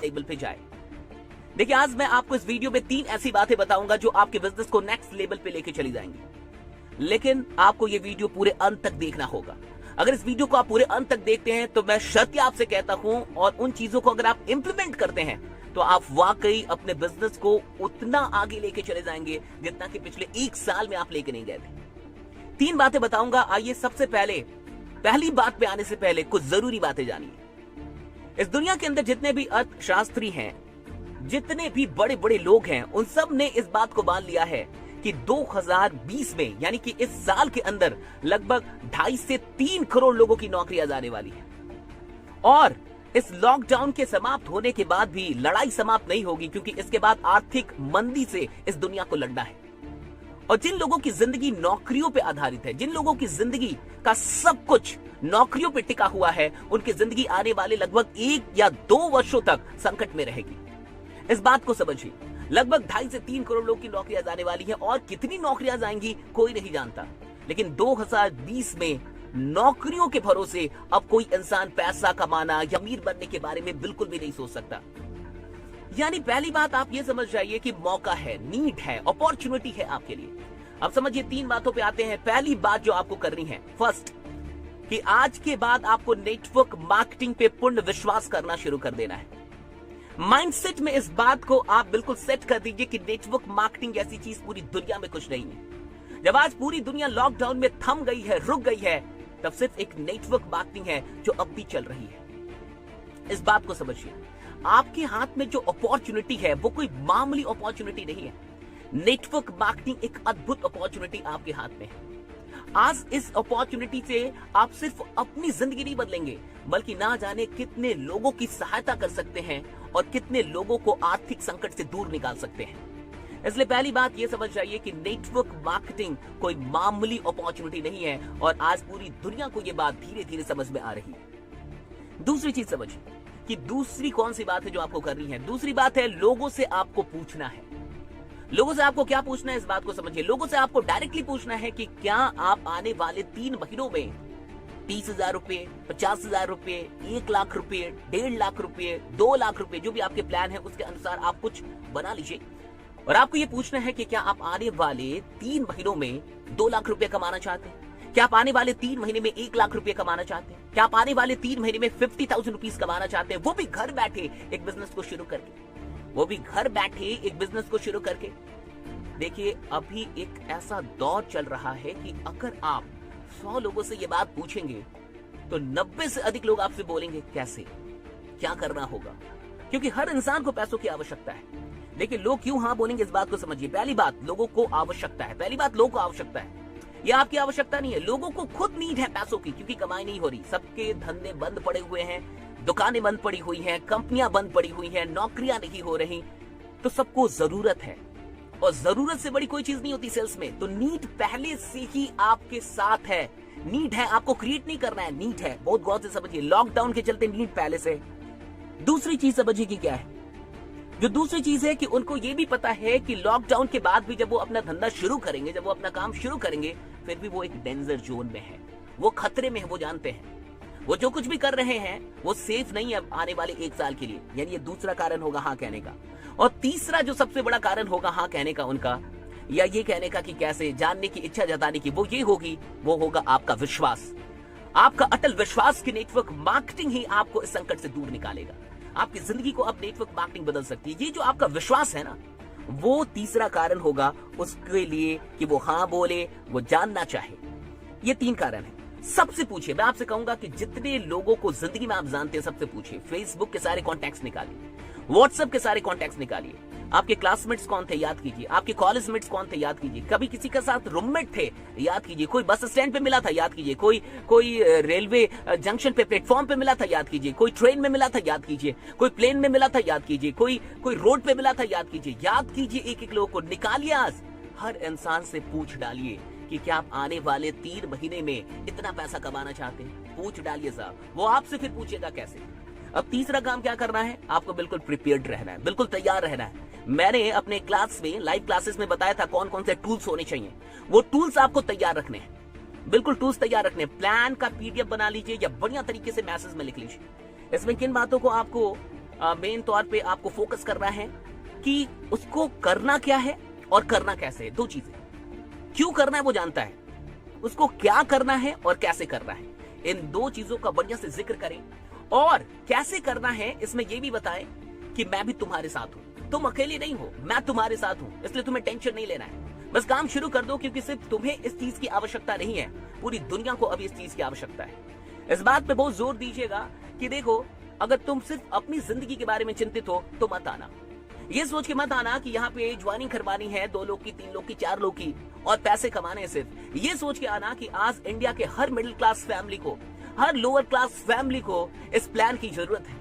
Level पे जाए। देखिए, आज मैं आपको इस वीडियो में 3 ऐसी बातें बताऊंगा जो आपके बिजनेस को नेक्स्ट लेवल पे लेके चली जाएंगी। लेकिन आपको ये वीडियो पूरे अंत तक देखना होगा। अगर इस वीडियो को आप पूरे अंत तक देखते हैं तो मैं शर्त आपसे कहता हूं, और उन चीजों को अगर आप इंप्लीमेंट करते हैं तो आप वाकई अपने बिजनेस को उतना आगे लेके चले जाएंगे जितना कि पिछले 1 साल में आप लेके नहीं गए थे। 3 बातें बताऊंगा। आइए सबसे पहले पहली बात पे आने से पहले कुछ जरूरी बातें जानिए। इस दुनिया के अंदर जितने भी अर्थशास्त्री हैं, जितने भी बड़े बड़े लोग हैं, उन सब ने इस बात को मान लिया है कि 2020 में यानी कि इस साल के अंदर लगभग 2.5 से 3 करोड़ लोगों की नौकरियां जाने वाली है। और इस लॉकडाउन के समाप्त होने के बाद भी लड़ाई समाप्त नहीं होगी, क्योंकि इसके बाद आर्थिक मंदी से इस दुनिया को लड़ना है। और जिन लोगों की जिंदगी नौकरियों पे आधारित है, जिन लोगों की जिंदगी का सब कुछ नौकरियों पे टिका हुआ है, उनकी जिंदगी आने वाले लगभग 1 या 2 वर्षों तक संकट में रहेगी। इस बात को समझिए। लगभग 2.5 से 3 करोड़ लोग की नौकरियां जाने वाली हैं, और कितनी नौकरियां जाएंगी कोई नहीं जानता। लेकिन 2020 में नौकरियों के भरोसे अब कोई इंसान पैसा कमाना या अमीर बनने के बारे में बिल्कुल भी नहीं सोच सकता। यानी पहली बात आप ये समझ जाइए कि मौका है, नीड है, अपॉर्चुनिटी है आपके लिए। अब समझिए 3 बातों पे आते हैं। पहली बात जो आपको करनी है, फर्स्ट, कि आज के बाद आपको नेटवर्क मार्केटिंग पे पूर्ण विश्वास करना शुरू कर देना है। माइंडसेट में इस बात को आप बिल्कुल सेट कर दीजिए कि नेटवर्क मार्केटिंग ऐसी चीज पूरी दुनिया में कुछ नहीं है। जब आज पूरी दुनिया लॉकडाउन में थम गई है, रुक गई है, तब सिर्फ एक नेटवर्क मार्केटिंग है जो अब भी चल रही है। इस बात को समझिए। आपके हाथ में जो अपॉर्चुनिटी है वो कोई मामूली अपॉर्चुनिटी नहीं है। नेटवर्क मार्केटिंग एक अद्भुत अपॉर्चुनिटी आपके हाथ में है। आज इस अपॉर्चुनिटी से आप सिर्फ अपनी जिंदगी नहीं बदलेंगे, बल्कि ना जाने कितने लोगों की सहायता कर सकते हैं और कितने लोगों को आर्थिक संकट से दूर निकाल सकते हैं। इसलिए पहली बात यह समझ जाइए कि नेटवर्क मार्केटिंग कोई मामूली अपॉर्चुनिटी नहीं है, और आज पूरी दुनिया को यह बात धीरे धीरे समझ में आ रही है। दूसरी चीज समझिए कि दूसरी कौन सी बात है जो आपको करनी है। दूसरी बात है, लोगों से आपको पूछना है। लोगों से आपको क्या पूछना है, इस बात को समझिए। लोगों से आपको डायरेक्टली पूछना है कि क्या आप आने वाले 3 महीनों में 30,000 रुपए, 50,000 रुपए, 1 लाख रुपए, 1.5 लाख रुपए, 2 लाख रुपए, जो भी आपके प्लान है उसके अनुसार आप कुछ बना लीजिए। और आपको ये पूछना है कि क्या आप आने वाले 3 महीनों में 2 लाख रुपए कमाना चाहते हैं? क्या आप आने वाले 3 महीने में 1 लाख रुपए कमाना चाहते हैं? क्या आप आने वाले 3 महीने में 50,000 रुपीज कमाना चाहते हैं? वो भी घर बैठे एक बिजनेस को शुरू करके, वो भी घर बैठे एक बिजनेस को शुरू करके। देखिए, अभी एक ऐसा दौर चल रहा है कि अगर आप 100 लोगों से ये बात पूछेंगे तो 90 से अधिक लोग आपसे बोलेंगे कैसे, क्या करना होगा, क्योंकि हर इंसान को पैसों की आवश्यकता है। लेकिन लोग क्यों हाँ बोलेंगे, इस बात को समझिए। पहली बात, लोगों को आवश्यकता है। पहली बात, लोगों को आवश्यकता है। ये आपकी आवश्यकता नहीं है, लोगों को खुद नीड है पैसों की, क्योंकि कमाई नहीं हो रही। सबके धंधे बंद पड़े हुए हैं, दुकानें बंद पड़ी हुई हैं, कंपनियां बंद पड़ी हुई हैं, नौकरियां नहीं हो रही। तो सबको जरूरत है, और जरूरत से बड़ी कोई चीज नहीं होती सेल्स में। तो नीड पहले से ही आपके साथ है। नीड है, आपको क्रिएट नहीं करना है, नीड है। बहुत गौर से समझिए। लॉकडाउन के चलते नीड पहले से। दूसरी चीज समझिए कि क्या है। जो दूसरी चीज है कि उनको ये भी पता है कि लॉकडाउन के बाद भी जब वो अपना धंधा शुरू करेंगे, जब वो अपना काम शुरू करेंगे, फिर भी वो एक डेंजर जोन में है, वो खतरे में है, वो जानते हैं। वो जो कुछ भी कर रहे हैं वो सेफ नहीं है आने वाले 1 साल के लिए। यानी ये दूसरा कारण होगा हाँ कहने का। और तीसरा जो सबसे बड़ा कारण होगा हाँ कहने का उनका, या ये कहने का कि कैसे, जानने की इच्छा जताने की, वो ये होगी, वो होगा आपका विश्वास। आपका अटल विश्वास कि नेटवर्क मार्केटिंग ही आपको इस संकट से दूर निकालेगा। आपकी जिंदगी को अब नेटवर्क मार्केटिंग बदल सकती है। ये जो आपका विश्वास है ना, वो तीसरा कारण होगा उसके लिए कि वो हाँ बोले, वो जानना चाहे। ये 3 कारण है। सबसे पूछिए, मैं आपसे कहूंगा कि जितने लोगों को जिंदगी में आप जानते हैं सबसे पूछिए। फेसबुक के सारे कॉन्टैक्ट्स निकालिए, व्हाट्सएप के सारे कॉन्टैक्ट्स निकालिए। आपके क्लासमेट्स कौन थे याद कीजिए, आपके कॉलेज मेट्स कौन थे याद कीजिए, कभी किसी के साथ रूममेट थे याद कीजिए, कोई बस स्टैंड पे मिला था याद कीजिए, कोई रेलवे जंक्शन पे प्लेटफॉर्म पे मिला था याद कीजिए, कोई ट्रेन में मिला था याद कीजिए, कोई प्लेन में मिला था याद कीजिए, कोई रोड पे मिला था याद कीजिए। एक लोगों को निकालिए। आज हर इंसान से पूछ डालिए कि क्या आप आने वाले 3 महीने में इतना पैसा कमाना चाहते हैं। पूछ डालिए साहब, वो आपसे फिर पूछेगा कैसे। अब तीसरा काम क्या करना है, आपको बिल्कुल प्रिपेयर्ड रहना है, बिल्कुल तैयार रहना है। मैंने अपने क्लास में, लाइव क्लासेस में बताया था कौन कौन से टूल्स होने चाहिए। वो टूल्स आपको तैयार रखने हैं, बिल्कुल टूल्स तैयार रखने हैं। प्लान का PDF बना लीजिए या बढ़िया तरीके से मैसेज में लिख लीजिए। इसमें किन बातों को आपको मेन तौर पे आपको फोकस करना है कि उसको करना क्या है और करना कैसे है। 2 चीजें, क्यों करना है वो जानता है, उसको क्या करना है और कैसे करना है। इन 2 चीजों का बढ़िया से जिक्र करें और कैसे करना है इसमें यह भी बताएं कि मैं भी तुम्हारे साथ हूं, तुम अकेले नहीं हो, मैं तुम्हारे साथ हूं, इसलिए तुम्हें टेंशन नहीं लेना है। बस काम शुरू कर दो, क्योंकि सिर्फ तुम्हें इस चीज की आवश्यकता नहीं है, पूरी दुनिया को अभी इस चीज की आवश्यकता है। इस बात पे बहुत जोर दीजिएगा कि देखो, अगर तुम सिर्फ अपनी जिंदगी के बारे में चिंतित हो तो मत आना। ये सोच के मत आना कि यहाँ पे ज्वाइनिंग करवानी है 2 लोग की, 3 लोग की, 4 लोग की और पैसे कमाने हैं सिर्फ। ये सोच के आना कि आज इंडिया के हर मिडिल क्लास फैमिली को, हर लोअर क्लास फैमिली को इस प्लान की जरूरत है।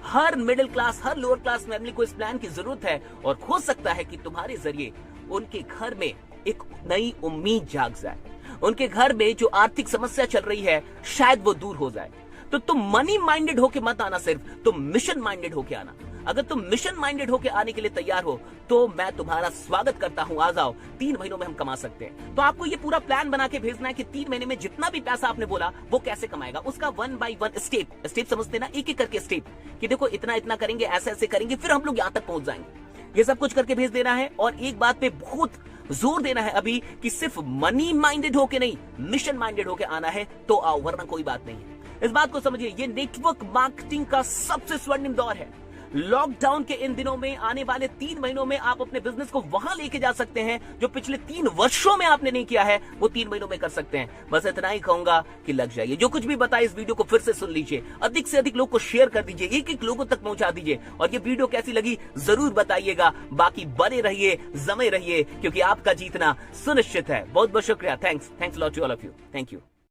हर मिडिल क्लास, हर लोअर क्लास फैमिली को इस प्लान की जरूरत है और हो सकता है कि तुम्हारे जरिए उनके घर में एक नई उम्मीद जाग जाए, उनके घर में जो आर्थिक समस्या चल रही है शायद वो दूर हो जाए। तो तुम मनी माइंडेड होके मत आना, सिर्फ तुम मिशन माइंडेड होके आना। अगर तुम मिशन माइंडेड होके आने के लिए तैयार हो तो मैं तुम्हारा स्वागत करता हूं, आ जाओ। 3 महीनों में हम कमा सकते हैं। तो आपको ये पूरा प्लान बना के भेजना है कि 3 महीने में जितना भी पैसा आपने बोला वो कैसे कमाएगा, उसका 1 बाय 1 स्टेप समझते ना, एक एक करके स्टेप कि देखो इतना इतना करेंगे, ऐसे ऐसे करेंगे, फिर हम लोग यहां तक पहुंच जाएंगे। ये सब कुछ करके भेज देना है और एक बात पे बहुत जोर देना है अभी कि सिर्फ मनी माइंडेड होके नहीं, मिशन माइंडेड होके आना है तो आओ, वरना कोई बात नहीं है। इस बात को समझिए, ये नेटवर्क मार्केटिंग का सबसे स्वर्णिम दौर है। लॉकडाउन के इन दिनों में, आने वाले 3 महीनों में आप अपने बिजनेस को वहां लेके जा सकते हैं जो पिछले 3 वर्षों में आपने नहीं किया है, वो 3 महीनों में कर सकते हैं। बस इतना ही कहूंगा कि लग जाइए। जो कुछ भी बताया इस वीडियो को फिर से सुन लीजिए, अधिक से अधिक लोग को शेयर कर दीजिए, एक लोगों तक पहुंचा दीजिए और ये वीडियो कैसी लगी जरूर बताइएगा। बाकी बने रहिए, जमे रहिए, क्योंकि आपका जीतना सुनिश्चित है। बहुत बहुत शुक्रिया। Thanks lot to all of you. Thank you.